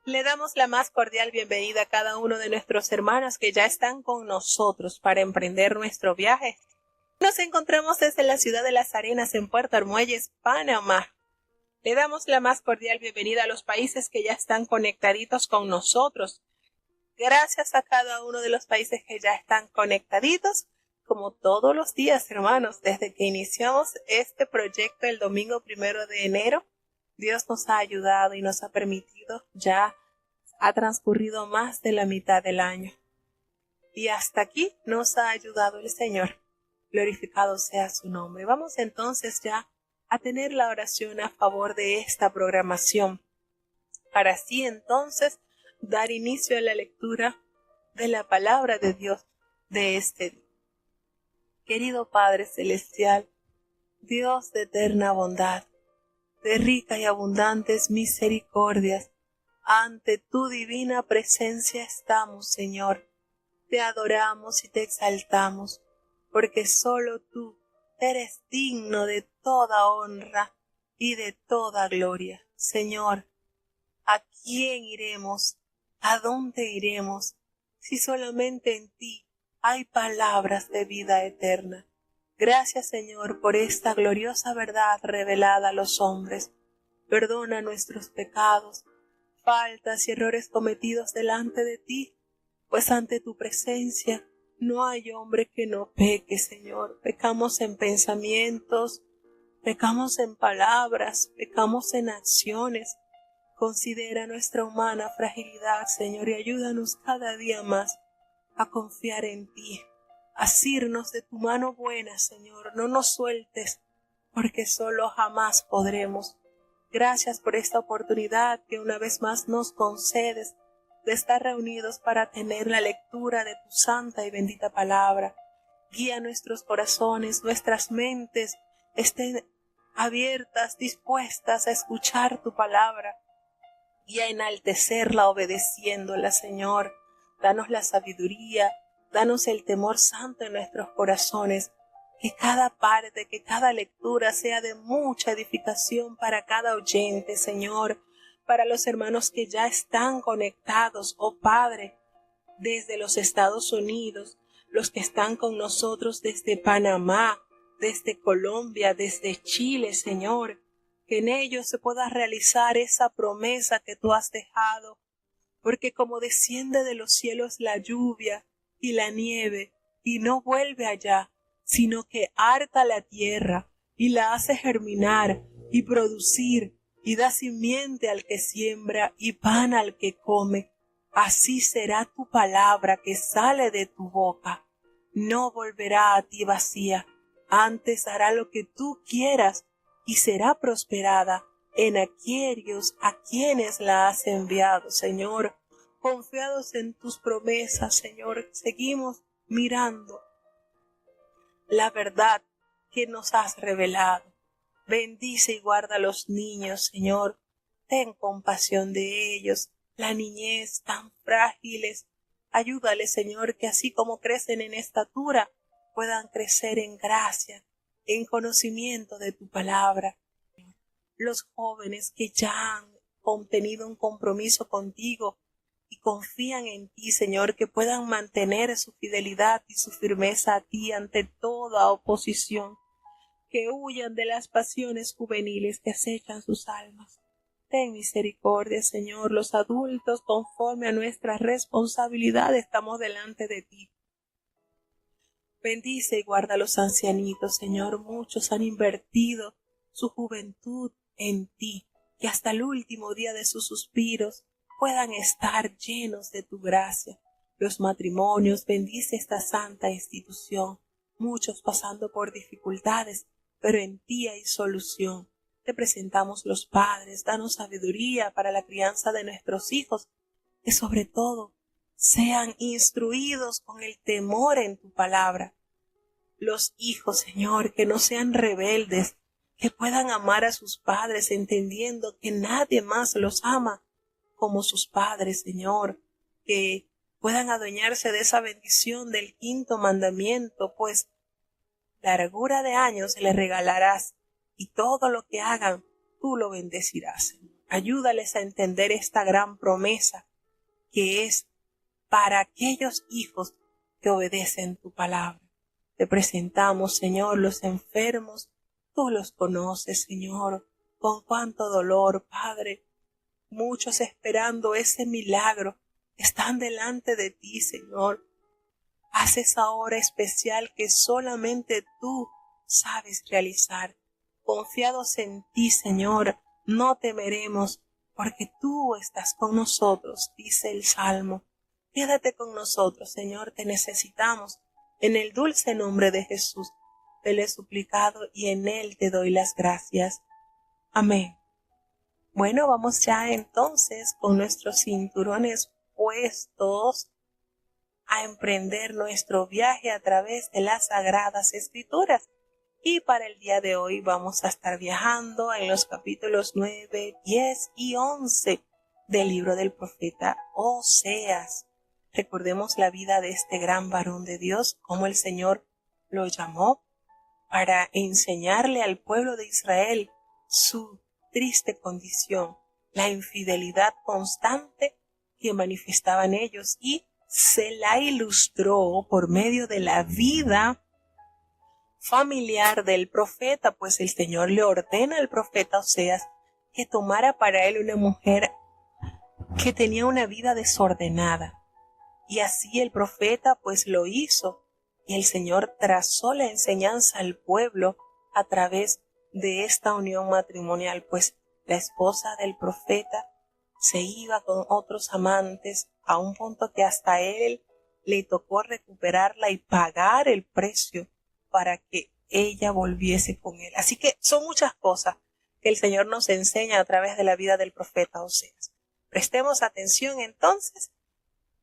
Le damos la más cordial bienvenida a cada uno de nuestros hermanos que ya están con nosotros para emprender nuestro viaje. Nos encontramos desde la ciudad de Las Arenas en Puerto Armuelles, Panamá. Le damos la más cordial bienvenida a los países que ya están conectaditos con nosotros. Gracias a cada uno de los países que ya están conectaditos, como todos los días, hermanos, desde que iniciamos este proyecto el domingo 1 de enero, Dios nos ha ayudado y nos ha permitido, ya ha transcurrido más de la mitad del año. Y hasta aquí nos ha ayudado el Señor. Glorificado sea su nombre. Vamos entonces ya a tener la oración a favor de esta programación, para así entonces dar inicio a la lectura de la palabra de Dios de este día. Querido Padre Celestial, Dios de eterna bondad, de rica y abundantes misericordias, ante tu divina presencia estamos, Señor. Te adoramos y te exaltamos, porque solo tú eres digno de toda honra y de toda gloria. Señor, ¿a quién iremos? ¿A dónde iremos? Si solamente en ti hay palabras de vida eterna. Gracias, Señor, por esta gloriosa verdad revelada a los hombres. Perdona nuestros pecados, faltas y errores cometidos delante de ti, pues ante tu presencia no hay hombre que no peque, Señor. Pecamos en pensamientos, pecamos en palabras, pecamos en acciones. Considera nuestra humana fragilidad, Señor, y ayúdanos cada día más a confiar en ti, a asirnos de tu mano buena, Señor. No nos sueltes, porque solo jamás podremos. Gracias por esta oportunidad que una vez más nos concedes de estar reunidos para tener la lectura de tu santa y bendita palabra. Guía nuestros corazones, nuestras mentes estén abiertas, dispuestas a escuchar tu palabra y a enaltecerla obedeciéndola, Señor. Danos la sabiduría, danos el temor santo en nuestros corazones, que cada parte, que cada lectura sea de mucha edificación para cada oyente, Señor, para los hermanos que ya están conectados, oh Padre, desde los Estados Unidos, los que están con nosotros desde Panamá, desde Colombia, desde Chile, Señor, que en ellos se pueda realizar esa promesa que tú has dejado, porque como desciende de los cielos la lluvia y la nieve, y no vuelve allá, sino que harta la tierra, y la hace germinar, y producir, y da simiente al que siembra, y pan al que come, así será tu palabra que sale de tu boca. No volverá a ti vacía, antes hará lo que tú quieras, y será prosperada en aquellos a quienes la has enviado, Señor. Confiados en tus promesas, Señor, seguimos mirando la verdad que nos has revelado. Bendice y guarda a los niños, Señor. Ten compasión de ellos, la niñez tan frágiles. Ayúdales, Señor, que así como crecen en estatura, puedan crecer en gracia, en conocimiento de tu palabra. Los jóvenes que ya han tenido un compromiso contigo y confían en ti, Señor, que puedan mantener su fidelidad y su firmeza a ti ante toda oposición, que huyan de las pasiones juveniles que acechan sus almas. Ten misericordia, Señor, los adultos, conforme a nuestra responsabilidad, estamos delante de ti. Bendice y guarda a los ancianitos, Señor. Muchos han invertido su juventud en ti, que hasta el último día de sus suspiros puedan estar llenos de tu gracia. Los matrimonios, bendice esta santa institución. Muchos pasando por dificultades, pero en ti hay solución. Te presentamos los padres, danos sabiduría para la crianza de nuestros hijos, que sobre todo sean instruidos con el temor en tu palabra. Los hijos, Señor, que no sean rebeldes, que puedan amar a sus padres entendiendo que nadie más los ama como sus padres, Señor, que puedan adueñarse de esa bendición del 5.º mandamiento, pues largura de años les regalarás y todo lo que hagan tú lo bendecirás, Señor. Ayúdales a entender esta gran promesa que es para aquellos hijos que obedecen tu palabra. Te presentamos, Señor, los enfermos. Tú los conoces, Señor, con cuánto dolor, Padre. Muchos esperando ese milagro están delante de ti, Señor. Haz esa hora especial que solamente tú sabes realizar. Confiados en ti, Señor, no temeremos, porque tú estás con nosotros, dice el Salmo. Quédate con nosotros, Señor, te necesitamos. En el dulce nombre de Jesús te lo he suplicado y en él te doy las gracias. Amén. Bueno, vamos ya entonces con nuestros cinturones puestos a emprender nuestro viaje a través de las Sagradas Escrituras. Y para el día de hoy vamos a estar viajando en los capítulos 9, 10 y 11 del libro del profeta Oseas. Recordemos la vida de este gran varón de Dios, cómo el Señor lo llamó para enseñarle al pueblo de Israel su triste condición, la infidelidad constante que manifestaban ellos, y se la ilustró por medio de la vida familiar del profeta, pues el Señor le ordena al profeta Oseas que tomara para él una mujer que tenía una vida desordenada. Y así el profeta pues lo hizo, y el Señor trazó la enseñanza al pueblo a través de esta unión matrimonial, pues la esposa del profeta se iba con otros amantes a un punto que hasta él le tocó recuperarla y pagar el precio para que ella volviese con él. Así que son muchas cosas que el Señor nos enseña a través de la vida del profeta Oseas. Prestemos atención entonces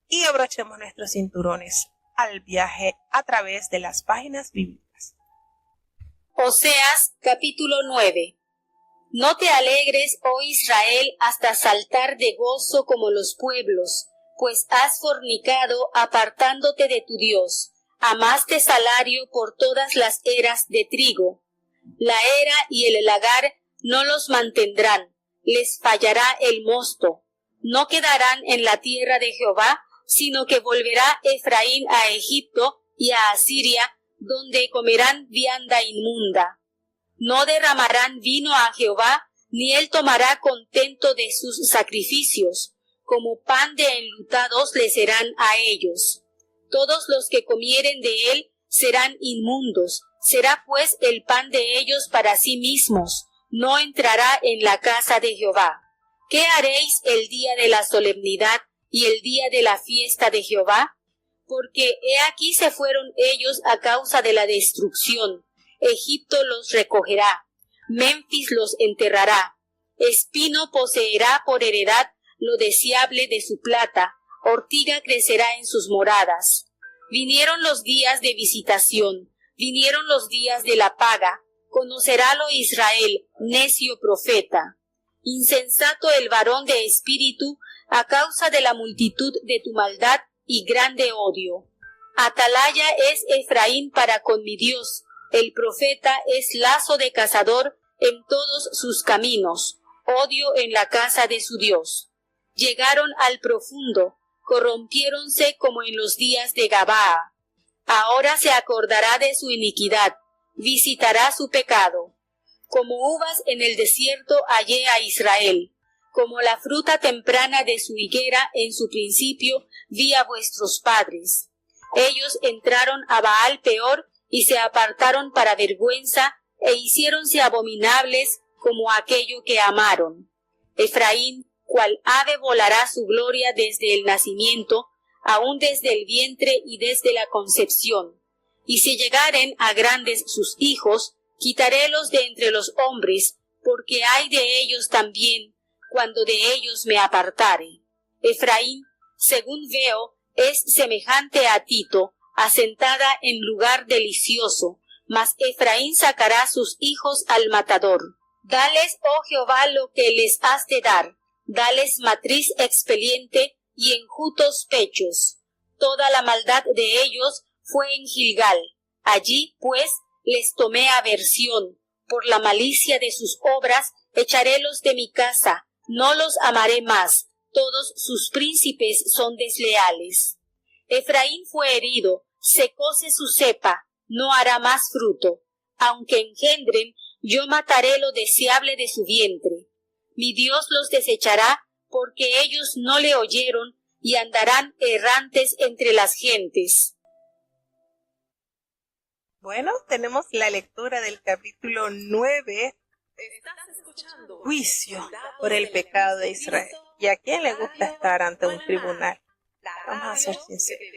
y abrochemos nuestros cinturones al viaje a través de las páginas bíblicas. Oseas capítulo 9. No te alegres, oh Israel, hasta saltar de gozo como los pueblos, pues has fornicado apartándote de tu Dios. Amaste salario por todas las eras de trigo. La era y el lagar no los mantendrán, les fallará el mosto. No quedarán en la tierra de Jehová, sino que volverá Efraín a Egipto y a Asiria, donde comerán vianda inmunda. No derramarán vino a Jehová, ni él tomará contento de sus sacrificios. Como pan de enlutados le serán a ellos. Todos los que comieren de él serán inmundos. Será pues el pan de ellos para sí mismos. No entrará en la casa de Jehová. ¿Qué haréis el día de la solemnidad y el día de la fiesta de Jehová? Porque he aquí se fueron ellos a causa de la destrucción. Egipto los recogerá, Memphis los enterrará. Espino poseerá por heredad lo deseable de su plata, ortiga crecerá en sus moradas. Vinieron los días de visitación, vinieron los días de la paga. Conocerálo Israel, necio profeta. Insensato el varón de espíritu, a causa de la multitud de tu maldad y grande odio. Atalaya es Efraín para con mi Dios. El profeta es lazo de cazador en todos sus caminos, odio en la casa de su Dios. Llegaron al profundo, corrompiéronse como en los días de Gabaa. Ahora se acordará de su iniquidad, visitará su pecado. Como uvas en el desierto hallé a Israel, como la fruta temprana de su higuera en su principio vi a vuestros padres. Ellos entraron a Baal peor y se apartaron para vergüenza, e hiciéronse abominables como aquello que amaron. Efraín, cual ave volará su gloria desde el nacimiento, aun desde el vientre y desde la concepción. Y si llegaren a grandes sus hijos, quitarélos de entre los hombres, porque hay de ellos también, cuando de ellos me apartare. Efraín, según veo, es semejante a Tito, asentada en lugar delicioso, mas Efraín sacará sus hijos al matador. Dales, oh Jehová, lo que les has de dar, dales matriz expeliente y enjutos pechos. Toda la maldad de ellos fue en Gilgal. Allí, pues, les tomé aversión. Por la malicia de sus obras, echarélos de mi casa, No los amaré más, todos sus príncipes son desleales. Efraín fue herido, secóse su cepa, no hará más fruto. Aunque engendren, yo mataré lo deseable de su vientre. Mi Dios los desechará, porque ellos no le oyeron, y andarán errantes entre las gentes. Bueno, tenemos la lectura del capítulo 9, juicio por el pecado de Israel. ¿Y a quién le gusta estar ante un tribunal? Vamos a ser sinceros.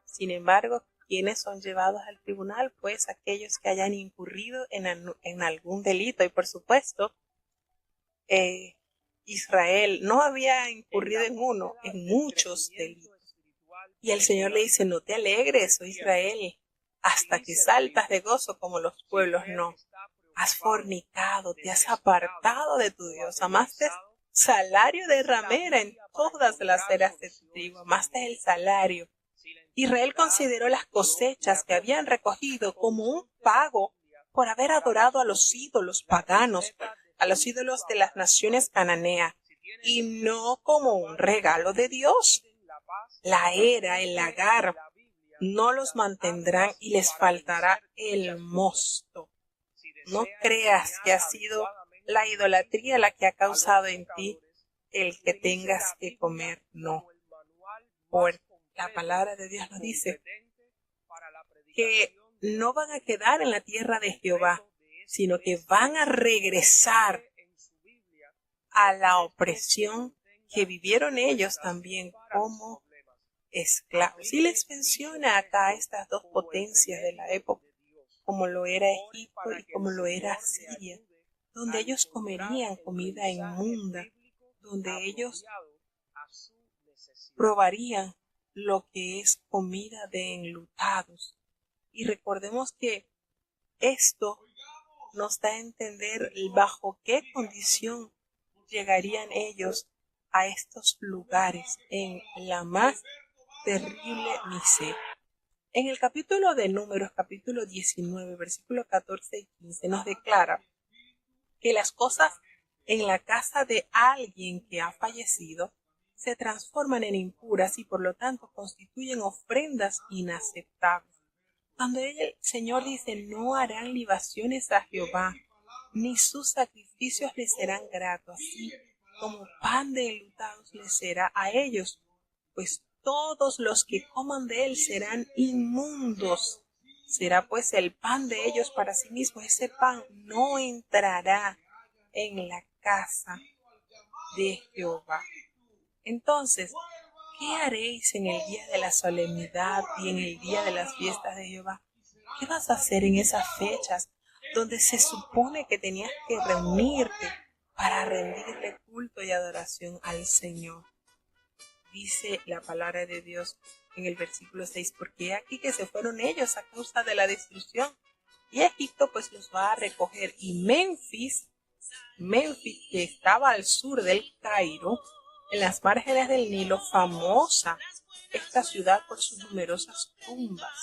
Sin embargo, ¿quiénes son llevados al tribunal? Pues aquellos que hayan incurrido en algún delito. Y por supuesto, Israel no había incurrido en uno, en muchos delitos. Y el Señor le dice, no te alegres, oh Israel, hasta que saltas de gozo como los pueblos no. Has fornicado, te has apartado de tu Dios, amaste salario de ramera en todas las eras de tu trigo, amaste el salario. Israel consideró las cosechas que habían recogido como un pago por haber adorado a los ídolos paganos, a los ídolos de las naciones cananeas, y no como un regalo de Dios. La era, el lagar, no los mantendrán y les faltará el mosto. No creas que ha sido la idolatría la que ha causado en ti el que tengas que comer, no. Por la palabra de Dios nos dice que no van a quedar en la tierra de Jehová, sino que van a regresar a la opresión que vivieron ellos también como esclavos. Y les menciona acá estas dos potencias de la época, como lo era Egipto y como lo era Siria, donde ellos comerían comida inmunda, donde ellos probarían lo que es comida de enlutados. Y recordemos que esto nos da a entender bajo qué condición llegarían ellos a estos lugares en la más terrible miseria. En el capítulo de Números, capítulo 19, versículos 14 y 15, nos declara que las cosas en la casa de alguien que ha fallecido se transforman en impuras y por lo tanto constituyen ofrendas inaceptables. Cuando el Señor dice, no harán libaciones a Jehová, ni sus sacrificios les serán gratos, así como pan de enlutados les será a ellos, pues todos los que coman de él serán inmundos. Será pues el pan de ellos para sí mismo. Ese pan no entrará en la casa de Jehová. Entonces, ¿qué haréis en el día de la solemnidad y en el día de las fiestas de Jehová? ¿Qué vas a hacer en esas fechas donde se supone que tenías que reunirte para rendirle culto y adoración al Señor? Dice la palabra de Dios en el versículo 6, porque aquí que se fueron ellos a causa de la destrucción, y Egipto pues los va a recoger, y Memphis que estaba al sur del Cairo, en las márgenes del Nilo, famosa esta ciudad por sus numerosas tumbas.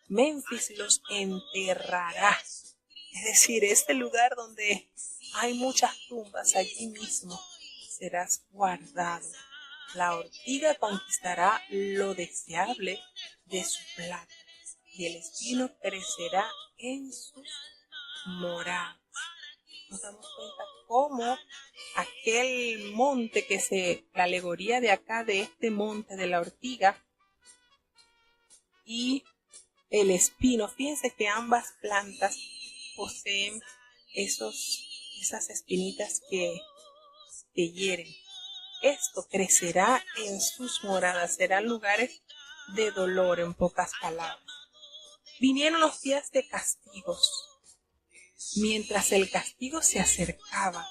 Memphis los enterrará, es decir, este lugar donde hay muchas tumbas, allí mismo serás guardado. La ortiga conquistará lo deseable de su plata, y el espino crecerá en sus moradas. Nos damos cuenta cómo aquel monte la alegoría de acá de este monte de la ortiga y el espino, fíjense que ambas plantas poseen esas espinitas que hieren. Esto crecerá en sus moradas, serán lugares de dolor, en pocas palabras. Vinieron los días de castigos. Mientras el castigo se acercaba,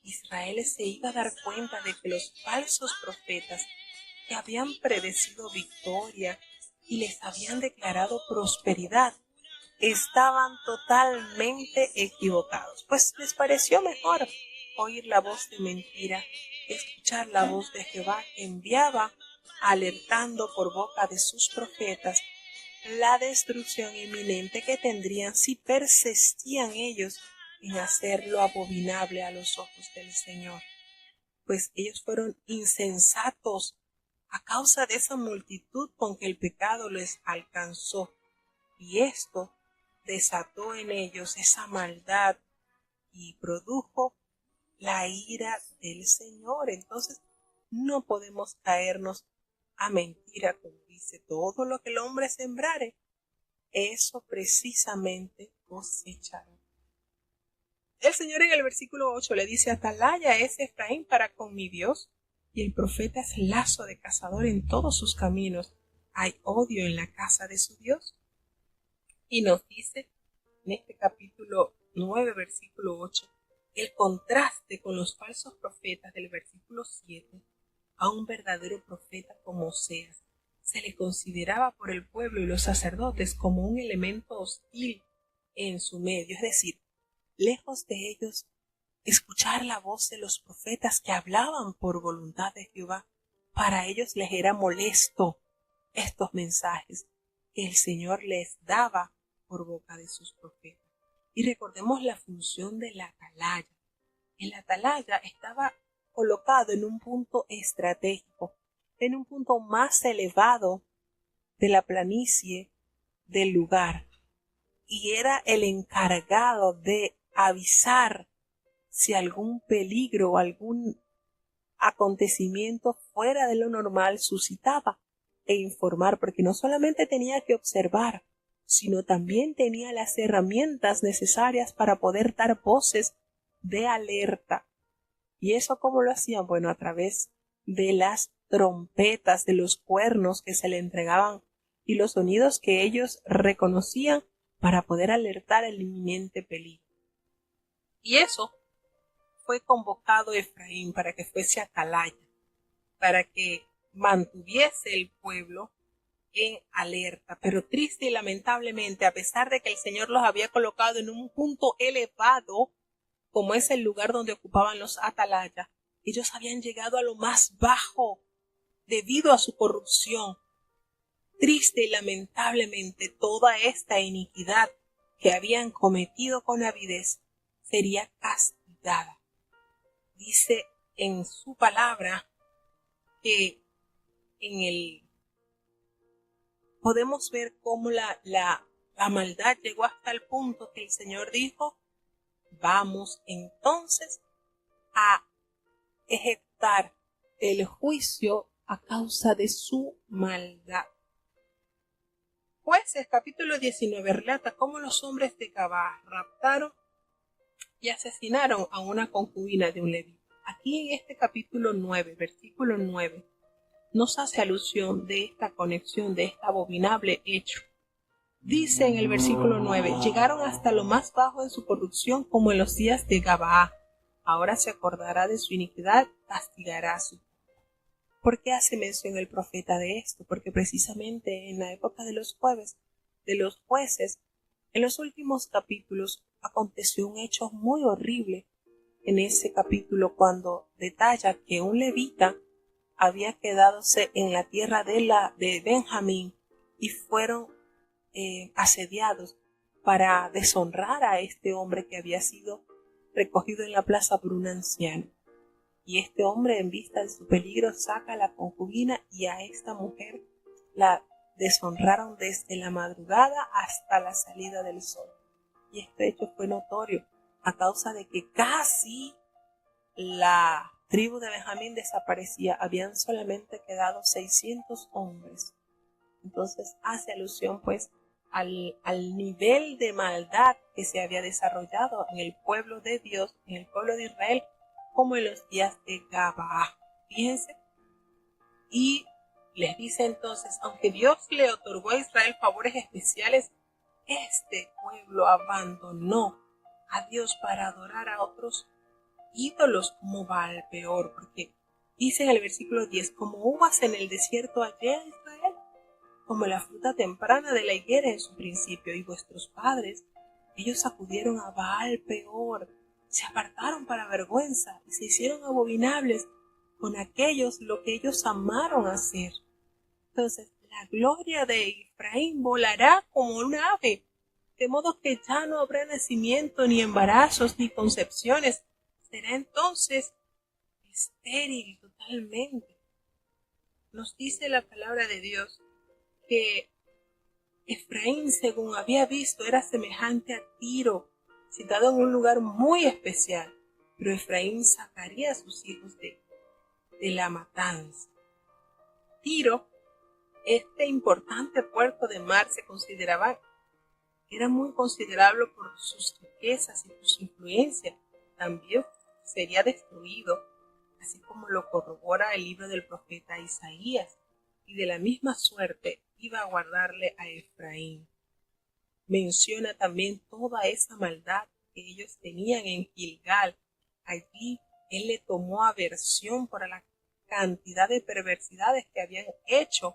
Israel se iba a dar cuenta de que los falsos profetas que habían predecido victoria y les habían declarado prosperidad estaban totalmente equivocados, pues les pareció mejor oír la voz de mentira, escuchar la voz de Jehová que enviaba alertando por boca de sus profetas la destrucción inminente que tendrían si persistían ellos en hacer lo abominable a los ojos del Señor, pues ellos fueron insensatos a causa de esa multitud con que el pecado les alcanzó, y esto desató en ellos esa maldad y produjo la ira del Señor. Entonces no podemos caernos a mentira, como dice, todo lo que el hombre sembrare, eso precisamente cosechará. El Señor en el versículo 8 le dice: atalaya es Efraín para con mi Dios, y el profeta es lazo de cazador en todos sus caminos. Hay odio en la casa de su Dios. Y nos dice en este capítulo 9, versículo 8, el contraste con los falsos profetas del versículo 7. A un verdadero profeta como Oseas se le consideraba por el pueblo y los sacerdotes como un elemento hostil en su medio, es decir, lejos de ellos escuchar la voz de los profetas que hablaban por voluntad de Jehová, para ellos les era molesto estos mensajes que el Señor les daba por boca de sus profetas. Y recordemos la función de la atalaya. El atalaya estaba colocado en un punto estratégico, en un punto más elevado de la planicie del lugar, y era el encargado de avisar si algún peligro o algún acontecimiento fuera de lo normal suscitaba, e informar, porque no solamente tenía que observar, sino también tenía las herramientas necesarias para poder dar voces de alerta. ¿Y eso cómo lo hacían? Bueno, a través de las trompetas, de los cuernos que se le entregaban y los sonidos que ellos reconocían para poder alertar el inminente peligro. Y eso fue convocado Efraín para que fuese atalaya, para que mantuviese el pueblo en alerta. Pero triste y lamentablemente, a pesar de que el Señor los había colocado en un punto elevado, como es el lugar donde ocupaban los atalayas, ellos habían llegado a lo más bajo debido a su corrupción. Triste y lamentablemente, toda esta iniquidad que habían cometido con avidez sería castigada. Dice en su palabra que podemos ver cómo la maldad llegó hasta el punto que el Señor dijo: vamos entonces a ejecutar el juicio a causa de su maldad. Jueces capítulo 19 relata cómo los hombres de Gabaa raptaron y asesinaron a una concubina de un levita. Aquí en este capítulo 9, versículo 9, nos hace alusión de esta conexión, de este abominable hecho. Dice en el versículo 9, llegaron hasta lo más bajo en su corrupción como en los días de Gabaa. Ahora se acordará de su iniquidad, castigará a su. ¿Por qué hace mención el profeta de esto? Porque precisamente en la época de los jueces, en los últimos capítulos aconteció un hecho muy horrible en ese capítulo, cuando detalla que un levita había quedadose en la tierra de Benjamín y fueron asediados para deshonrar a este hombre que había sido recogido en la plaza por un anciano. Y este hombre, en vista de su peligro, saca a la concubina, y a esta mujer la deshonraron desde la madrugada hasta la salida del sol. Y este hecho fue notorio a causa de que casi la tribu de Benjamín desaparecía. Habían solamente quedado 600 hombres. Entonces hace alusión pues al nivel de maldad que se había desarrollado en el pueblo de Dios, en el pueblo de Israel, como en los días de Gabaa. Fíjense, y les dice entonces: aunque Dios le otorgó a Israel favores especiales, este pueblo abandonó a Dios para adorar a otros ídolos como Baal peor, porque dice en el versículo 10, como uvas en el desierto hallé a Israel, como la fruta temprana de la higuera en su principio, y vuestros padres, ellos acudieron a Baal peor, se apartaron para vergüenza y se hicieron abominables con aquellos lo que ellos amaron hacer. Entonces la gloria de Efraín volará como un ave, de modo que ya no habrá nacimiento, ni embarazos, ni concepciones. Será entonces estéril totalmente. Nos dice la palabra de Dios que Efraín, según había visto, era semejante a Tiro, citado en un lugar muy especial, pero Efraín sacaría a sus hijos de la matanza. Tiro, este importante puerto de mar, se consideraba que era muy considerable por sus riquezas y por su influencia. También sería destruido, así como lo corrobora el libro del profeta Isaías, y de la misma suerte iba a guardarle a Efraín. Menciona también toda esa maldad que ellos tenían en Gilgal. Allí él le tomó aversión por la cantidad de perversidades que habían hecho,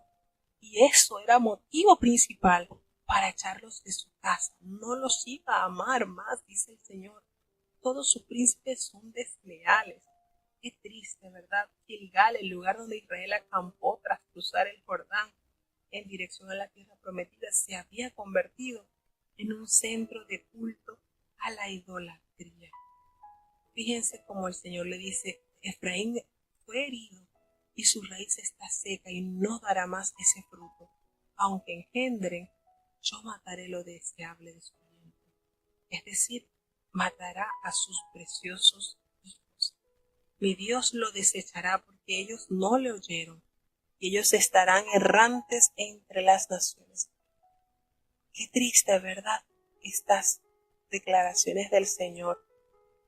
y eso era motivo principal para echarlos de su casa. No los iba a amar más, dice el Señor. Todos sus príncipes son desleales. Qué triste, ¿verdad? Gilgal, el lugar donde Israel acampó tras cruzar el Jordán en dirección a la tierra prometida, se había convertido en un centro de culto a la idolatría. Fíjense cómo el Señor le dice: Efraín fue herido y su raíz está seca y no dará más ese fruto. Aunque engendren, yo mataré lo deseable de su vientre. Es decir, matará a sus preciosos hijos. Mi Dios lo desechará porque ellos no le oyeron, y ellos estarán errantes entre las naciones. Qué triste, ¿verdad? Estas declaraciones del Señor,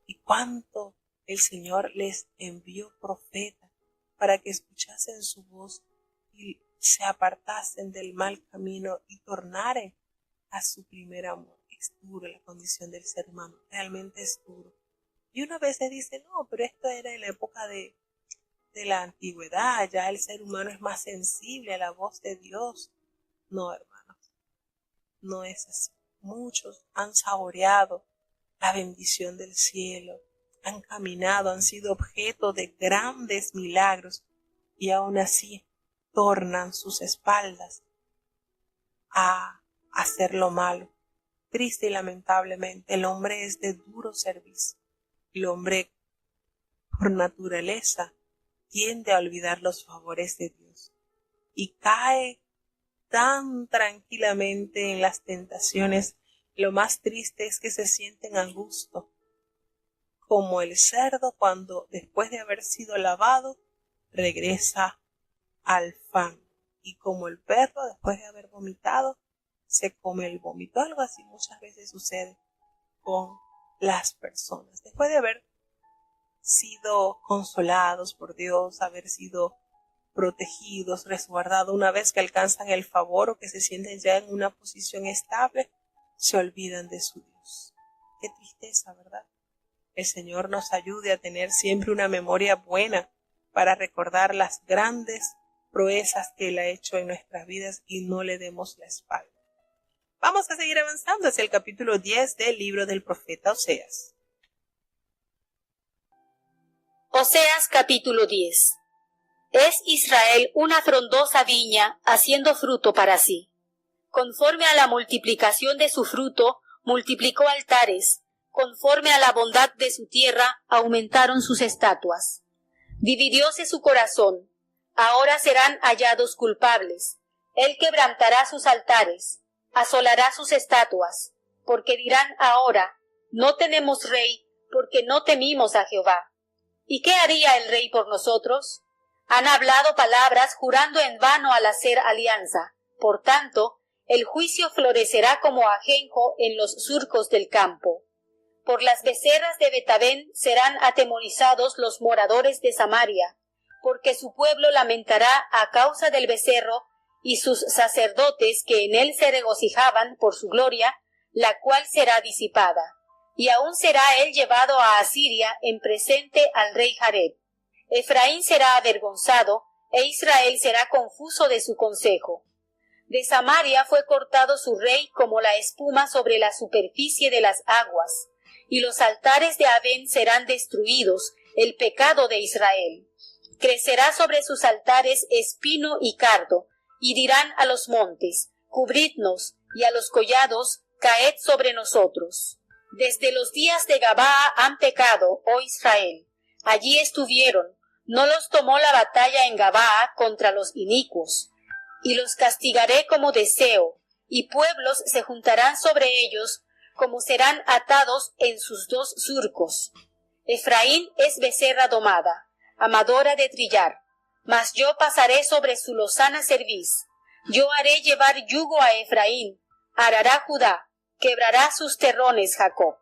y cuánto el Señor les envió profetas para que escuchasen su voz y se apartasen del mal camino y tornaren a su primer amor. Es duro la condición del ser humano, realmente es duro. Y uno a veces dice: no, pero esto era en la época de la antigüedad, ya el ser humano es más sensible a la voz de Dios. No, hermanos, no es así. Muchos han saboreado la bendición del cielo, han caminado, han sido objeto de grandes milagros, y aún así tornan sus espaldas a hacer lo malo. Triste y lamentablemente, el hombre es de duro servicio. El hombre, por naturaleza, tiende a olvidar los favores de Dios y cae tan tranquilamente en las tentaciones. Lo más triste es que se sienten a gusto, como el cerdo cuando, después de haber sido lavado, regresa al fango, y como el perro, después de haber vomitado, se come el vómito. Algo así muchas veces sucede con las personas. Después de haber sido consolados por Dios, haber sido protegidos, resguardados, una vez que alcanzan el favor o que se sienten ya en una posición estable, se olvidan de su Dios. Qué tristeza, ¿verdad? El Señor nos ayude a tener siempre una memoria buena para recordar las grandes proezas que Él ha hecho en nuestras vidas y no le demos la espalda. Vamos a seguir avanzando hacia el capítulo 10 del libro del profeta Oseas. Oseas capítulo 10. Es Israel una frondosa viña haciendo fruto para sí. Conforme a la multiplicación de su fruto, multiplicó altares. Conforme a la bondad de su tierra, aumentaron sus estatuas. Dividióse su corazón. Ahora serán hallados culpables. Él quebrantará sus altares, asolará sus estatuas, porque dirán ahora: no tenemos rey, porque no temimos a Jehová. ¿Y qué haría el rey por nosotros? Han hablado palabras jurando en vano al hacer alianza. Por tanto, el juicio florecerá como ajenjo en los surcos del campo. Por las becerras de Betabén serán atemorizados los moradores de Samaria, porque su pueblo lamentará a causa del becerro, y sus sacerdotes que en él se regocijaban por su gloria, la cual será disipada. Y aún será él llevado a Asiria en presente al rey Jareb. Efraín será avergonzado, e Israel será confuso de su consejo. De Samaria fue cortado su rey como la espuma sobre la superficie de las aguas, y los altares de Abén serán destruidos, el pecado de Israel. Crecerá sobre sus altares espino y cardo, y dirán a los montes: cubridnos, y a los collados: caed sobre nosotros. Desde los días de Gabaa han pecado, oh Israel. Allí estuvieron, no los tomó la batalla en Gabaa contra los inicuos. Y los castigaré como deseo, y pueblos se juntarán sobre ellos, como serán atados en sus dos surcos. Efraín es becerra domada, amadora de trillar, mas yo pasaré sobre su lozana cerviz. Yo haré llevar yugo a Efraín, arará Judá, quebrará sus terrones Jacob.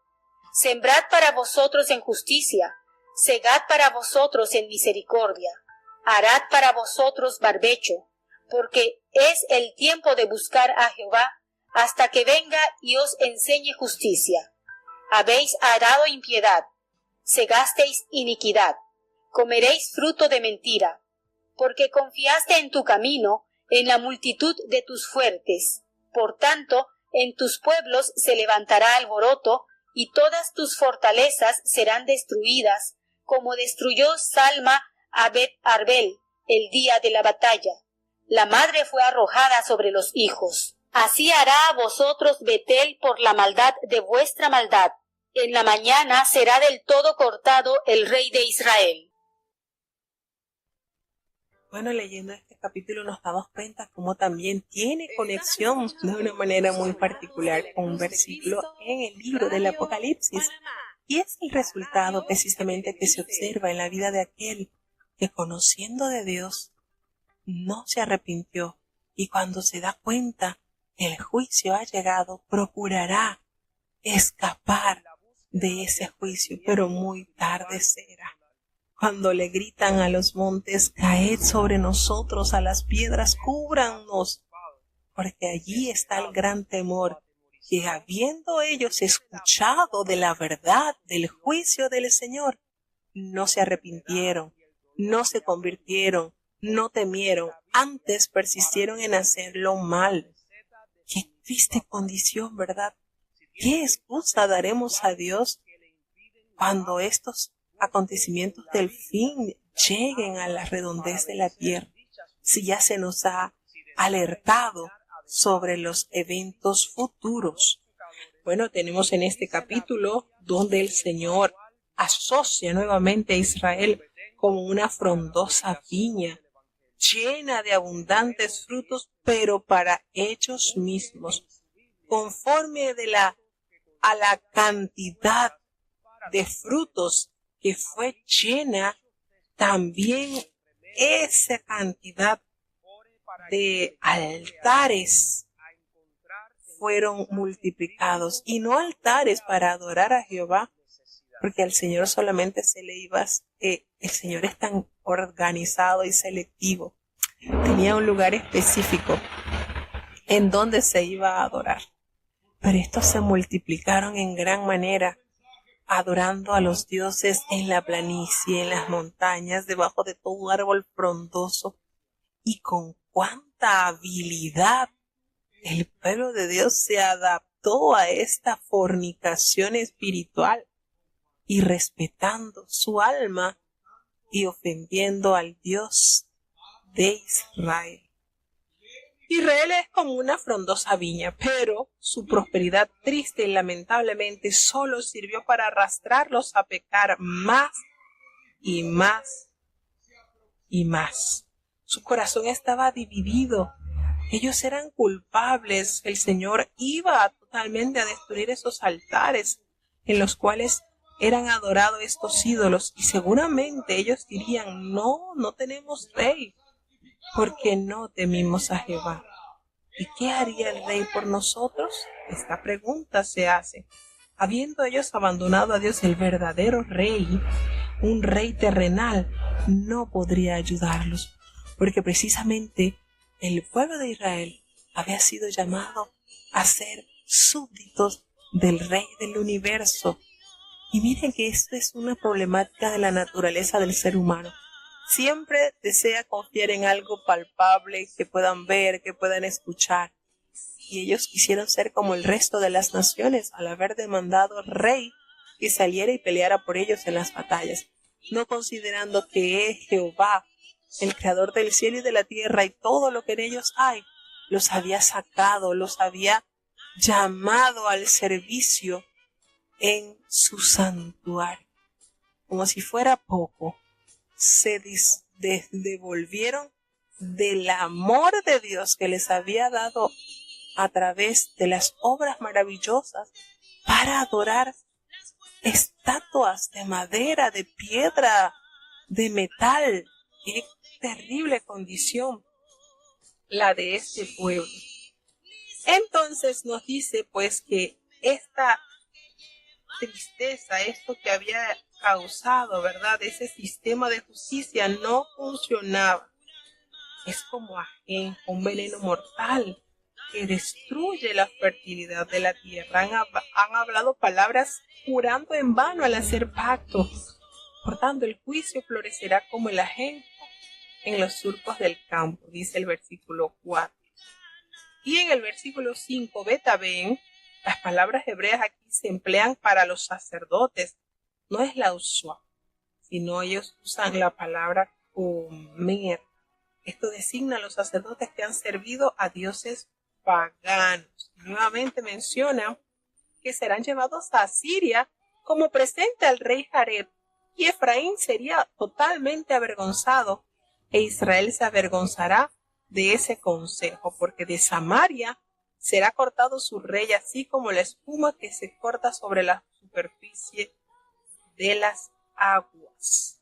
Sembrad para vosotros en justicia, segad para vosotros en misericordia, harad para vosotros barbecho, porque es el tiempo de buscar a Jehová, hasta que venga y os enseñe justicia. Habéis arado impiedad, segasteis iniquidad, comeréis fruto de mentira, porque confiaste en tu camino, en la multitud de tus fuertes. Por tanto, en tus pueblos se levantará alboroto, y todas tus fortalezas serán destruidas, como destruyó Salma a Bet Arbel el día de la batalla. La madre fue arrojada sobre los hijos. Así hará a vosotros Betel por la maldad de vuestra maldad. En la mañana será del todo cortado el rey de Israel. Bueno, leyendo este capítulo nos damos cuenta cómo también tiene conexión de una manera muy particular con un versículo en el libro del Apocalipsis. Y es el resultado precisamente que se observa en la vida de aquel que, conociendo de Dios, no se arrepintió, y cuando se da cuenta que el juicio ha llegado, procurará escapar de ese juicio, pero muy tarde será. Cuando le gritan a los montes, caed sobre nosotros, a las piedras, cúbrannos, porque allí está el gran temor, que habiendo ellos escuchado de la verdad del juicio del Señor, no se arrepintieron, no se convirtieron, no temieron, antes persistieron en hacer lo mal. Qué triste condición, ¿verdad? ¿Qué excusa daremos a Dios cuando estos acontecimientos del fin lleguen a la redondez de la tierra, si ya se nos ha alertado sobre los eventos futuros? Bueno, tenemos en este capítulo donde el Señor asocia nuevamente a Israel como una frondosa viña llena de abundantes frutos, pero para ellos mismos, conforme a la cantidad de frutos que fue llena, también esa cantidad de altares fueron multiplicados, y no altares para adorar a Jehová, porque al Señor solamente se le iba, el Señor es tan organizado y selectivo, tenía un lugar específico en donde se iba a adorar, pero estos se multiplicaron en gran manera, adorando a los dioses en la planicie, en las montañas, debajo de todo árbol frondoso. Y con cuánta habilidad el pueblo de Dios se adaptó a esta fornicación espiritual, y respetando su alma y ofendiendo al Dios de Israel. Israel es como una frondosa viña, pero su prosperidad triste y lamentablemente solo sirvió para arrastrarlos a pecar más y más y más. Su corazón estaba dividido. Ellos eran culpables. El Señor iba totalmente a destruir esos altares en los cuales eran adorados estos ídolos, y seguramente ellos dirían: no tenemos rey, porque no temimos a Jehová. ¿Y qué haría el rey por nosotros? Esta pregunta se hace. Habiendo ellos abandonado a Dios, el verdadero rey, un rey terrenal, no podría ayudarlos, porque precisamente el pueblo de Israel había sido llamado a ser súbditos del rey del universo. Y miren que esto es una problemática de la naturaleza del ser humano. Siempre desea confiar en algo palpable, que puedan ver, que puedan escuchar. Y ellos quisieron ser como el resto de las naciones al haber demandado al rey que saliera y peleara por ellos en las batallas, no considerando que Jehová, el creador del cielo y de la tierra y todo lo que en ellos hay, los había sacado, los había llamado al servicio en su santuario. Como si fuera poco, se devolvieron del amor de Dios que les había dado a través de las obras maravillosas para adorar estatuas de madera, de piedra, de metal. Qué terrible condición la de este pueblo. Entonces nos dice pues que esta tristeza, esto que había causado, ¿verdad? Ese sistema de justicia no funcionaba. Es como ajenjo, un veneno mortal que destruye la fertilidad de la tierra. Han hablado palabras jurando en vano al hacer pacto. Por tanto, el juicio florecerá como el ajenjo en los surcos del campo, dice el versículo 4. Y en el versículo 5, betaben, las palabras hebreas aquí se emplean para los sacerdotes. No es la usual, sino ellos usan la palabra comer. Esto designa a los sacerdotes que han servido a dioses paganos. Nuevamente menciona que serán llevados a Asiria como presente al rey Jareb, y Efraín sería totalmente avergonzado, e Israel se avergonzará de ese consejo, porque de Samaria será cortado su rey, así como la espuma que se corta sobre la superficie de las aguas.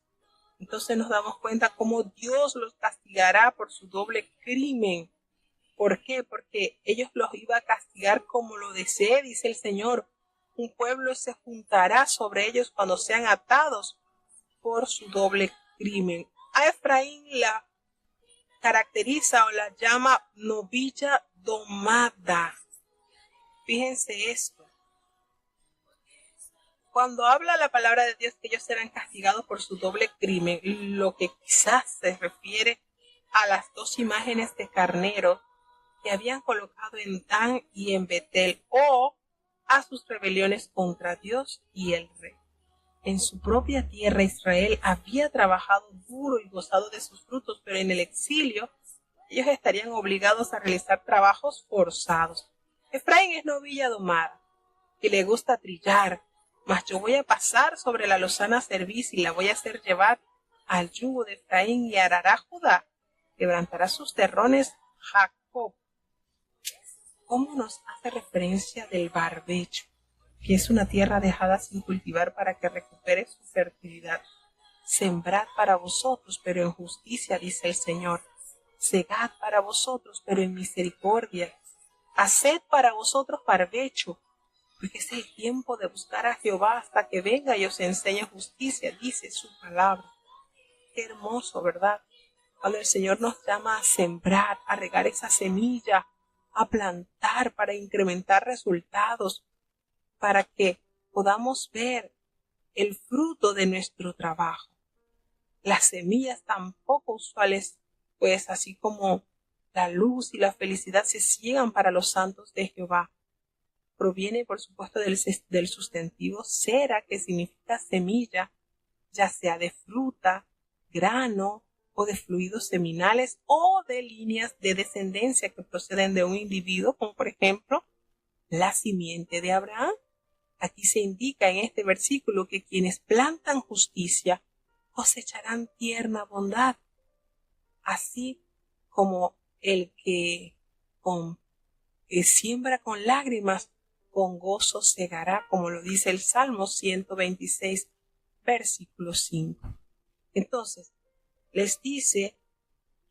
Entonces nos damos cuenta cómo Dios los castigará por su doble crimen. ¿Por qué? Porque ellos los iba a castigar como lo desee, dice el Señor. Un pueblo se juntará sobre ellos cuando sean atados por su doble crimen. A Efraín la caracteriza o la llama novilla domada. Fíjense esto. Cuando habla la palabra de Dios que ellos serán castigados por su doble crimen, lo que quizás se refiere a las dos imágenes de carnero que habían colocado en Dan y en Betel, o a sus rebeliones contra Dios y el rey. En su propia tierra Israel había trabajado duro y gozado de sus frutos, pero en el exilio ellos estarían obligados a realizar trabajos forzados. Efraín es novilla domada, que le gusta trillar, mas yo voy a pasar sobre la lozana cerviz y la voy a hacer llevar al yugo de Efraín, y arará Judá, quebrantará sus terrones Jacob. ¿Cómo nos hace referencia del barbecho, que es una tierra dejada sin cultivar para que recupere su fertilidad? Sembrad para vosotros, pero en justicia, dice el Señor. Segad para vosotros, pero en misericordia. Haced para vosotros barbecho, porque es el tiempo de buscar a Jehová hasta que venga y os enseñe justicia, dice su palabra. Qué hermoso, ¿verdad? Cuando el Señor nos llama a sembrar, a regar esa semilla, a plantar para incrementar resultados, para que podamos ver el fruto de nuestro trabajo. Las semillas tan poco usuales, pues así como la luz y la felicidad se ciegan para los santos de Jehová, proviene por supuesto del sustantivo cera, que significa semilla, ya sea de fruta, grano o de fluidos seminales o de líneas de descendencia que proceden de un individuo, como por ejemplo la simiente de Abraham. Aquí se indica en este versículo que quienes plantan justicia cosecharán tierna bondad, así como el que siembra con lágrimas, con gozo segará, como lo dice el Salmo 126, versículo 5. Entonces, les dice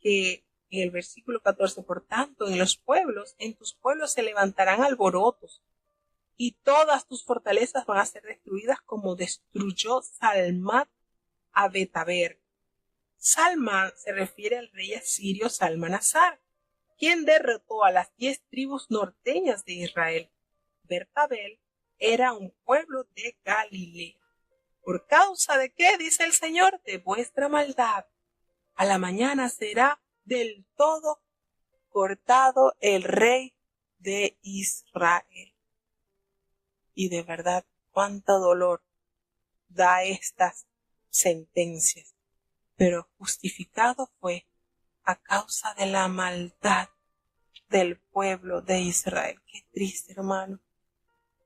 que en el versículo 14, por tanto, en tus pueblos se levantarán alborotos, y todas tus fortalezas van a ser destruidas como destruyó Salmat a Betaber. Salmán se refiere al rey asirio Salmanasar, quien derrotó a las 10 tribus norteñas de Israel. Betabel era un pueblo de Galilea. ¿Por causa de qué? Dice el Señor, de vuestra maldad. A la mañana será del todo cortado el rey de Israel. Y de verdad, cuánto dolor da estas sentencias. Pero justificado fue a causa de la maldad del pueblo de Israel. Qué triste, hermano.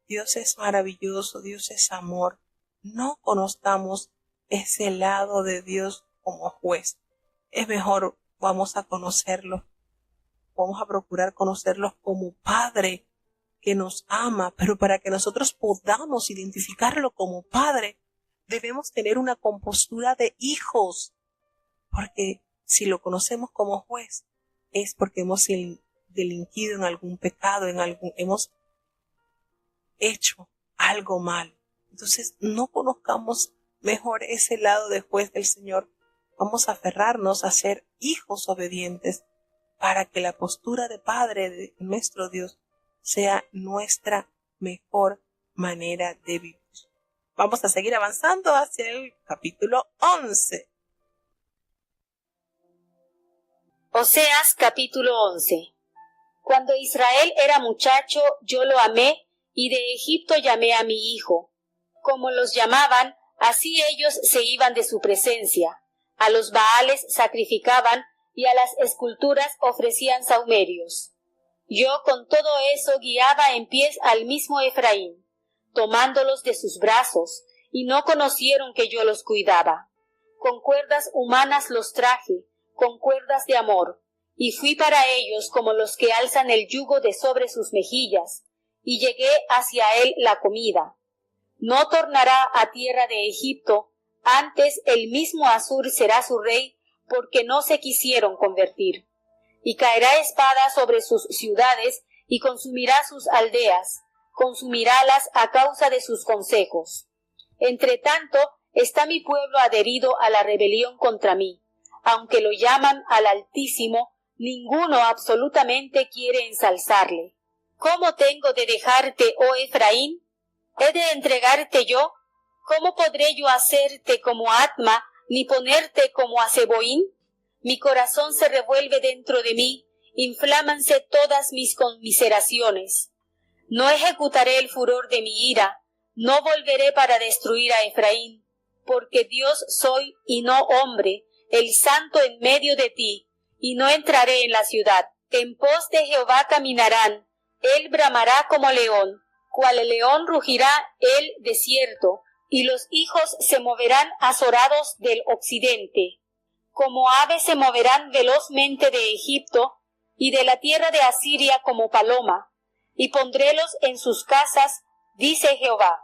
Dios es maravilloso, Dios es amor. No conozcamos ese lado de Dios como juez. Es mejor, vamos a conocerlo. Vamos a procurar conocerlos como Padre que nos ama, pero para que nosotros podamos identificarlo como Padre, debemos tener una compostura de hijos, porque si lo conocemos como juez, es porque hemos delinquido en algún pecado, hemos hecho algo mal. Entonces, no conozcamos mejor ese lado de juez del Señor. Vamos a aferrarnos a ser hijos obedientes para que la postura de Padre de nuestro Dios sea nuestra mejor manera de vivir. Vamos a seguir avanzando hacia el capítulo 11. Oseas capítulo 11. Cuando Israel era muchacho, yo lo amé, y de Egipto llamé a mi hijo. Como los llamaban, así ellos se iban de su presencia. A los Baales sacrificaban, y a las esculturas ofrecían sahumerios. Yo con todo eso guiaba en pies al mismo Efraín, tomándolos de sus brazos, y no conocieron que yo los cuidaba. Con cuerdas humanas los traje, con cuerdas de amor, y fui para ellos como los que alzan el yugo de sobre sus mejillas, y llegué hacia él la comida. No tornará a tierra de Egipto, antes el mismo Asur será su rey, porque no se quisieron convertir. Y caerá espada sobre sus ciudades, y consumirá sus aldeas, consumirálas a causa de sus consejos. Entre tanto, está mi pueblo adherido a la rebelión contra mí. Aunque lo llaman al Altísimo, ninguno absolutamente quiere ensalzarle. ¿Cómo tengo de dejarte, oh Efraín? ¿He de entregarte yo? ¿Cómo podré yo hacerte como Atma, ni ponerte como a Zeboín? Mi corazón se revuelve dentro de mí, inflámanse todas mis conmiseraciones. No ejecutaré el furor de mi ira, no volveré para destruir a Efraín, porque Dios soy y no hombre, el santo en medio de ti, y no entraré en la ciudad. En pos de Jehová caminarán, él bramará como león, cual el león rugirá el desierto, y los hijos se moverán azorados del occidente. Como aves se moverán velozmente de Egipto, y de la tierra de Asiria como paloma, y pondrélos en sus casas, dice Jehová.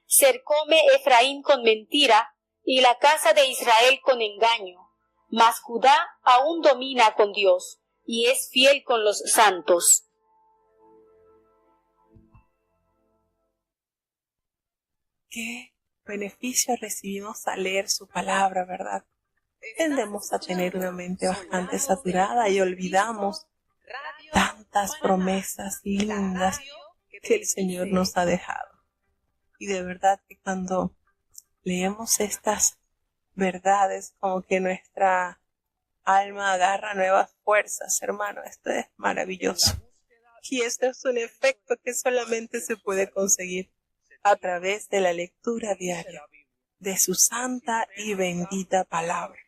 Cercóme Efraín con mentira, y la casa de Israel con engaño, mas Judá aún domina con Dios, y es fiel con los santos. Qué beneficio recibimos al leer su palabra, ¿verdad? Tendemos a tener una mente bastante saturada y olvidamos tantas promesas lindas que el Señor nos ha dejado. Y de verdad que cuando leemos estas verdades, como que nuestra alma agarra nuevas fuerzas, hermano. Esto es maravilloso. Y esto es un efecto que solamente se puede conseguir a través de la lectura diaria de su santa y bendita palabra.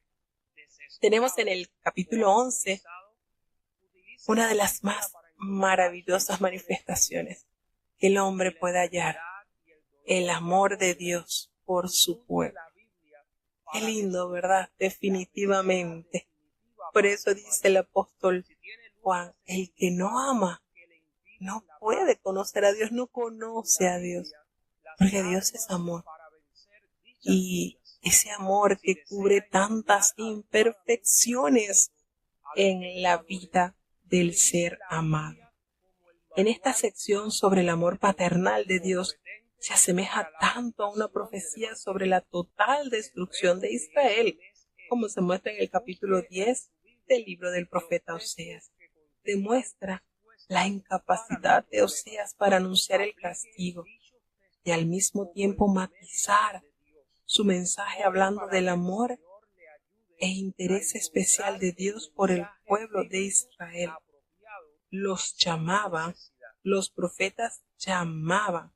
Tenemos en el capítulo 11 una de las más maravillosas manifestaciones que el hombre puede hallar, el amor de Dios por su pueblo. Qué lindo, ¿verdad? Definitivamente. Por eso dice el apóstol Juan, el que no ama no puede conocer a Dios, no conoce a Dios, porque Dios es amor. Y ese amor que cubre tantas imperfecciones en la vida del ser amado. En esta sección sobre el amor paternal de Dios se asemeja tanto a una profecía sobre la total destrucción de Israel, como se muestra en el capítulo 10 del libro del profeta Oseas. Demuestra la incapacidad de Oseas para anunciar el castigo y al mismo tiempo matizar su mensaje hablando del amor e interés especial de Dios por el pueblo de Israel. Los llamaban, los profetas llamaban,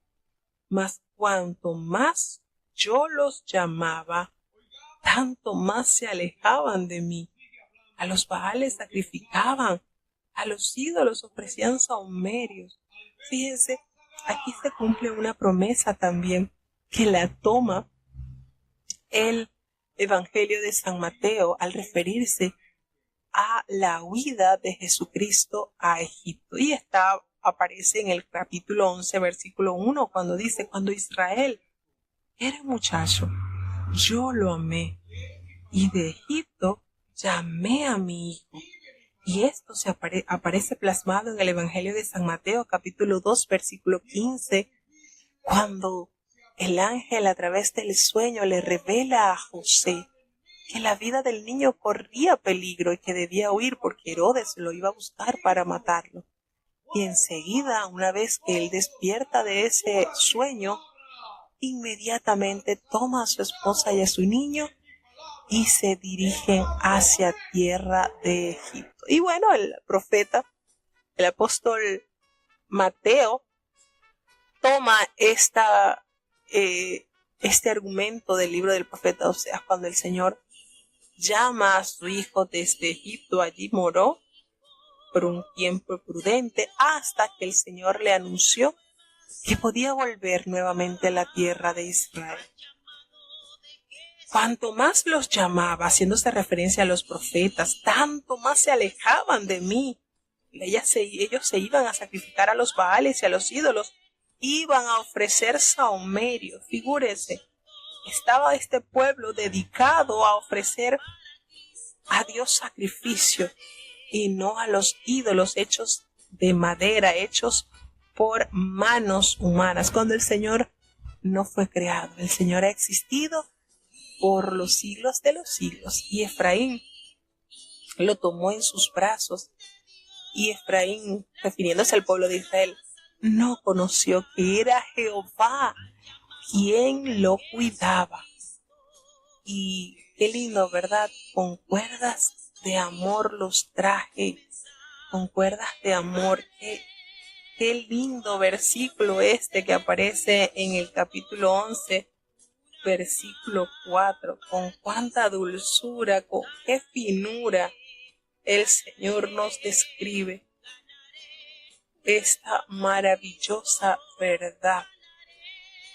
mas cuanto más yo los llamaba, tanto más se alejaban de mí. A los Baales sacrificaban, A los ídolos ofrecían sahumerios. Fíjense, aquí se cumple una promesa también que la toma el Evangelio de San Mateo al referirse a la huida de Jesucristo a Egipto. Y aparece en el capítulo 11, versículo 1, cuando dice: cuando Israel era muchacho, yo lo amé, y de Egipto llamé a mi hijo. Y esto aparece plasmado en el Evangelio de San Mateo, capítulo 2, versículo 15, cuando el ángel a través del sueño le revela a José que la vida del niño corría peligro y que debía huir porque Herodes lo iba a buscar para matarlo. Y enseguida, una vez que él despierta de ese sueño, inmediatamente toma a su esposa y a su niño y se dirigen hacia tierra de Egipto. Y bueno, el profeta, el apóstol Mateo, toma este argumento del libro del profeta Oseas, cuando el Señor llama a su hijo desde Egipto. Allí moró por un tiempo prudente hasta que el Señor le anunció que podía volver nuevamente a la tierra de Israel. Cuanto más los llamaba, haciéndose referencia a los profetas, tanto más se alejaban de mí. Ellos se iban a sacrificar a los Baales y a los ídolos, iban a ofrecer sahumerio. Figúrese, estaba este pueblo dedicado a ofrecer a Dios sacrificio y no a los ídolos hechos de madera, hechos por manos humanas, cuando el Señor no fue creado. El Señor ha existido por los siglos de los siglos, y Efraín lo tomó en sus brazos, y Efraín, refiriéndose al pueblo de Israel, no conoció que era Jehová quien lo cuidaba. Y qué lindo, ¿verdad? Con cuerdas de amor los traje, con cuerdas de amor. Qué lindo versículo este que aparece en el capítulo 11, versículo 4. Con cuánta dulzura, con qué finura el Señor nos describe esta maravillosa verdad.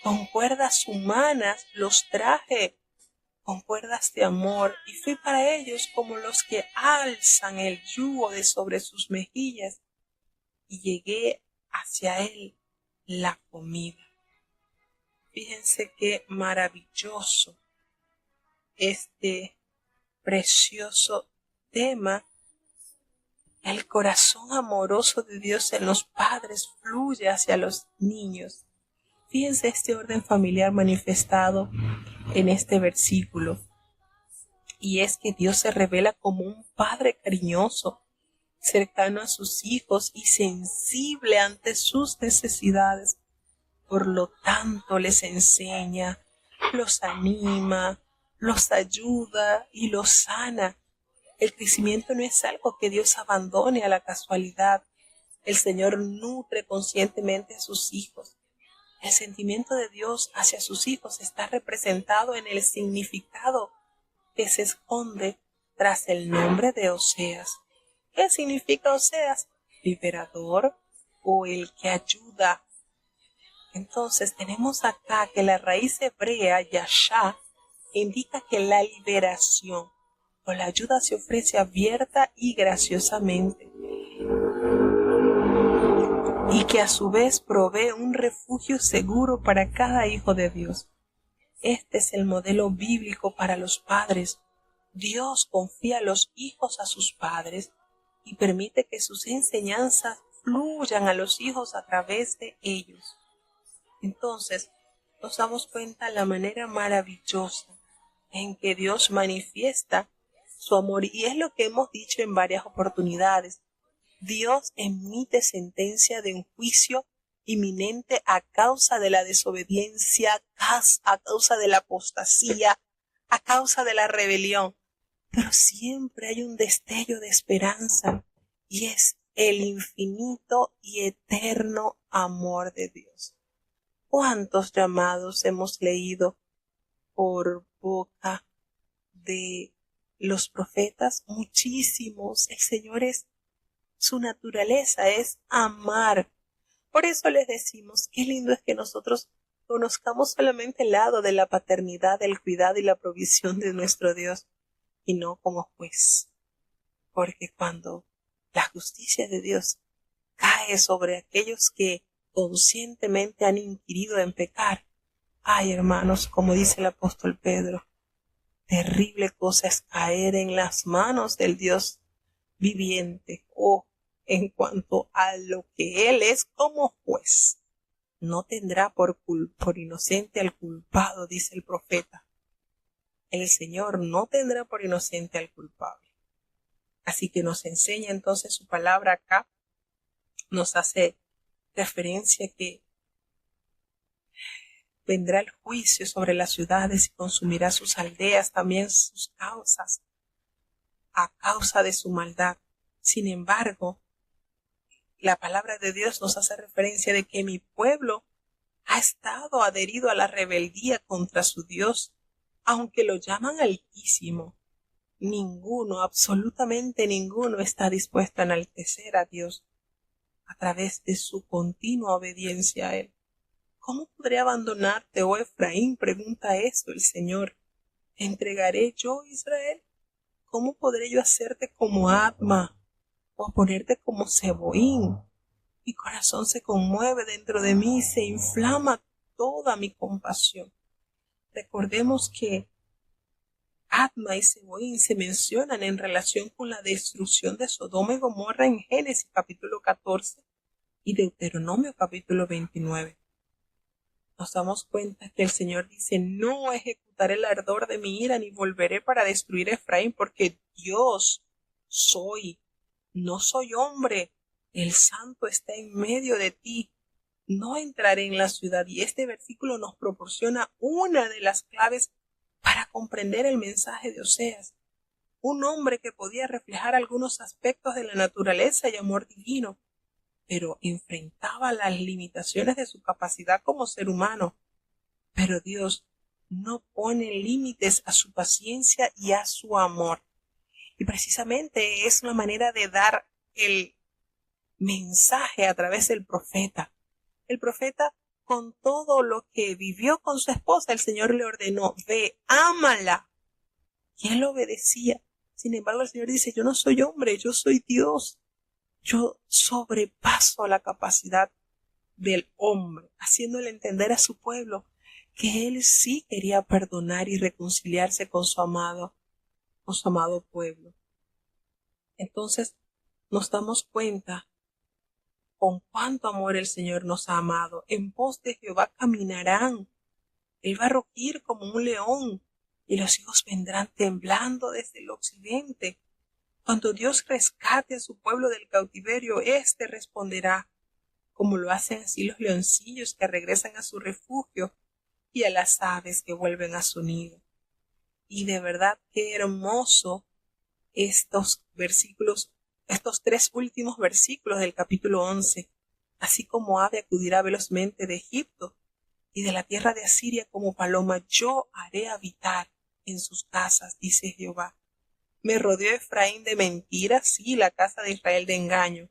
Con cuerdas humanas los traje, con cuerdas de amor, y fui para ellos como los que alzan el yugo de sobre sus mejillas, y llegué hacia él la comida. Fíjense qué maravilloso este precioso tema. El corazón amoroso de Dios en los padres fluye hacia los niños. Fíjense este orden familiar manifestado en este versículo. Y es que Dios se revela como un padre cariñoso, cercano a sus hijos y sensible ante sus necesidades. Por lo tanto, les enseña, los anima, los ayuda y los sana. El crecimiento no es algo que Dios abandone a la casualidad. El Señor nutre conscientemente a sus hijos. El sentimiento de Dios hacia sus hijos está representado en el significado que se esconde tras el nombre de Oseas. ¿Qué significa Oseas? Liberador o el que ayuda. Entonces tenemos acá que la raíz hebrea yashá indica que la liberación o la ayuda se ofrece abierta y graciosamente, y que a su vez provee un refugio seguro para cada hijo de Dios. Este es el modelo bíblico para los padres. Dios confía a los hijos a sus padres y permite que sus enseñanzas fluyan a los hijos a través de ellos. Entonces, nos damos cuenta de la manera maravillosa en que Dios manifiesta su amor, y es lo que hemos dicho en varias oportunidades. Dios emite sentencia de un juicio inminente a causa de la desobediencia, a causa de la apostasía, a causa de la rebelión. Pero siempre hay un destello de esperanza, y es el infinito y eterno amor de Dios. ¿Cuántos llamados hemos leído por boca de los profetas? Muchísimos. El Señor es Su naturaleza es amar. Por eso les decimos, qué lindo es que nosotros conozcamos solamente el lado de la paternidad, del cuidado y la provisión de nuestro Dios, y no como juez. Porque cuando la justicia de Dios cae sobre aquellos que conscientemente han inquirido en pecar, ay, hermanos, como dice el apóstol Pedro, terrible cosa es caer en las manos del Dios viviente, o en cuanto a lo que Él es como juez. No tendrá por inocente al culpado, dice el profeta. El Señor no tendrá por inocente al culpable. Así que nos enseña entonces su palabra acá, nos hace referencia que vendrá el juicio sobre las ciudades y consumirá sus aldeas, también sus causas, a causa de su maldad. Sin embargo, la palabra de Dios nos hace referencia de que mi pueblo ha estado adherido a la rebeldía contra su Dios, aunque lo llaman Altísimo. Ninguno, absolutamente ninguno, está dispuesto a enaltecer a Dios a través de su continua obediencia a Él. ¿Cómo podré abandonarte, oh Efraín? Pregunta esto el Señor. ¿Te entregaré yo, Israel? ¿Cómo podré yo hacerte como Adma o ponerte como Zeboín? Mi corazón se conmueve dentro de mí y se inflama toda mi compasión. Recordemos que Adma y Zeboín se mencionan en relación con la destrucción de Sodoma y Gomorra en Génesis capítulo 14 y Deuteronomio capítulo 29. Nos damos cuenta que el Señor dice, no ejecutaré el ardor de mi ira ni volveré para destruir a Efraín, porque Dios soy, no soy hombre, el Santo está en medio de ti, no entraré en la ciudad. Y este versículo nos proporciona una de las claves para comprender el mensaje de Oseas, un hombre que podía reflejar algunos aspectos de la naturaleza y amor divino, pero enfrentaba las limitaciones de su capacidad como ser humano. Pero Dios no pone límites a su paciencia y a su amor. Y precisamente es una manera de dar el mensaje a través del profeta. El profeta, con todo lo que vivió con su esposa, el Señor le ordenó, ve, ámala. Y él obedecía. Sin embargo, el Señor dice, yo no soy hombre, yo soy Dios. Yo sobrepaso la capacidad del hombre, haciéndole entender a su pueblo que él sí quería perdonar y reconciliarse con su amado pueblo. Entonces nos damos cuenta con cuánto amor el Señor nos ha amado. En pos de Jehová caminarán. Él va a rugir como un león y los hijos vendrán temblando desde el occidente. Cuando Dios rescate a su pueblo del cautiverio, éste responderá, como lo hacen así los leoncillos que regresan a su refugio y a las aves que vuelven a su nido. Y de verdad qué hermoso estos versículos, estos 3 últimos versículos del capítulo 11. Así como ave acudirá velozmente de Egipto y de la tierra de Asiria como paloma, yo haré habitar en sus casas, dice Jehová. Me rodeó Efraín de mentiras, sí, la casa de Israel de engaño.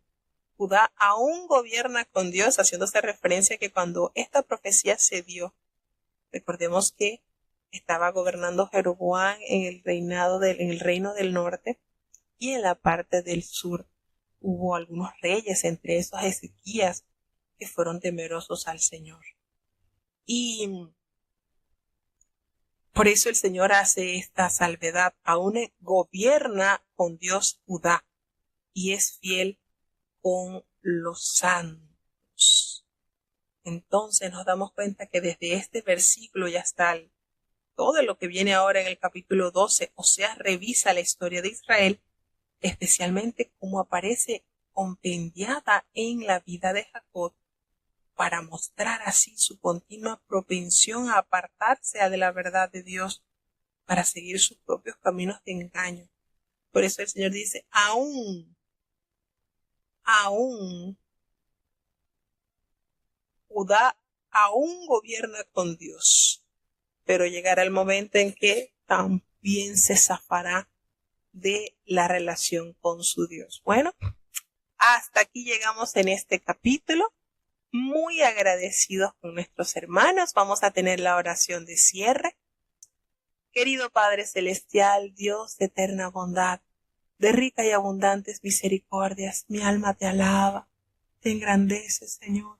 Judá aún gobierna con Dios, haciéndose referencia a que cuando esta profecía se dio, recordemos que estaba gobernando Jeroboam en el reino del norte, y en la parte del sur hubo algunos reyes, entre esos Ezequías, que fueron temerosos al Señor. Y por eso el Señor hace esta salvedad. Aún gobierna con Dios Judá y es fiel con los santos. Entonces nos damos cuenta que desde este versículo y hasta todo lo que viene ahora en el capítulo 12, Oseas revisa la historia de Israel, especialmente como aparece compendiada en la vida de Jacob, para mostrar así su continua propensión a apartarse de la verdad de Dios para seguir sus propios caminos de engaño. Por eso el Señor dice, aún Judá aún gobierna con Dios, pero llegará el momento en que también se zafará de la relación con su Dios. Bueno, Hasta aquí llegamos en este capítulo. Muy agradecidos con nuestros hermanos. Vamos a tener la oración de cierre. Querido Padre Celestial, Dios de eterna bondad, de rica y abundantes misericordias, mi alma te alaba, te engrandece, Señor,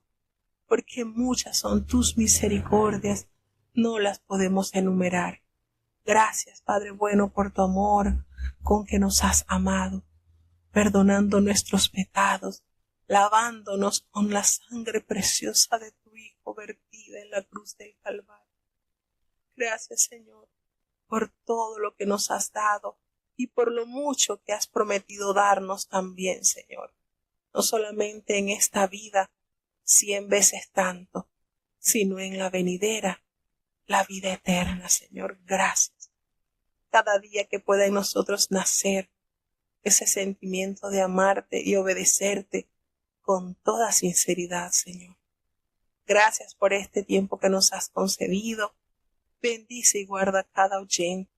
porque muchas son tus misericordias, no las podemos enumerar. Gracias, Padre bueno, por tu amor con que nos has amado, perdonando nuestros pecados, lavándonos con la sangre preciosa de tu Hijo vertida en la cruz del Calvario. Gracias, Señor, por todo lo que nos has dado y por lo mucho que has prometido darnos también, Señor. No solamente en esta vida, 100 veces tanto, sino en la venidera, la vida eterna, Señor. Gracias. Cada día que pueda en nosotros nacer ese sentimiento de amarte y obedecerte con toda sinceridad, Señor. Gracias por este tiempo que nos has concedido. Bendice y guarda cada oyente,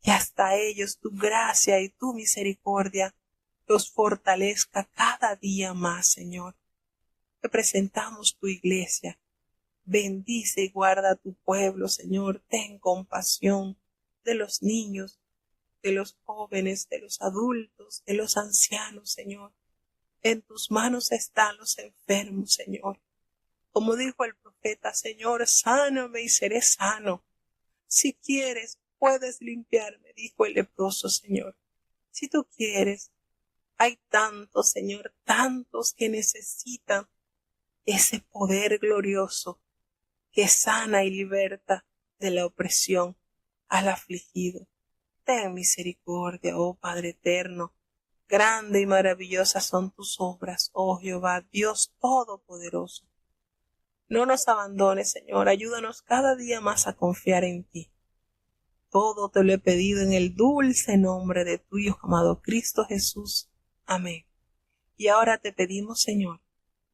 y hasta ellos tu gracia y tu misericordia los fortalezca cada día más, Señor. Te presentamos tu iglesia. Bendice y guarda a tu pueblo, Señor. Ten compasión de los niños, de los jóvenes, de los adultos, de los ancianos, Señor. En tus manos están los enfermos, Señor. Como dijo el profeta, Señor, sáname y seré sano. Si quieres, puedes limpiarme, dijo el leproso, Señor. Si tú quieres, hay tantos, Señor, tantos que necesitan ese poder glorioso que sana y liberta de la opresión al afligido. Ten misericordia, oh Padre eterno. Grande y maravillosas son tus obras, oh Jehová, Dios Todopoderoso. No nos abandones, Señor, ayúdanos cada día más a confiar en ti. Todo te lo he pedido en el dulce nombre de tu Hijo amado Cristo Jesús. Amén. Y ahora te pedimos, Señor,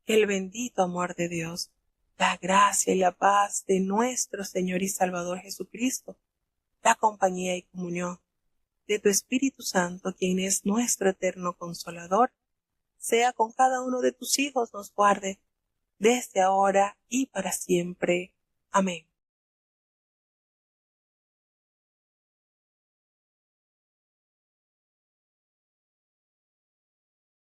que el bendito amor de Dios, la gracia y la paz de nuestro Señor y Salvador Jesucristo, la compañía y comunión de tu Espíritu Santo, quien es nuestro eterno Consolador, sea con cada uno de tus hijos, nos guarde desde ahora y para siempre. Amén.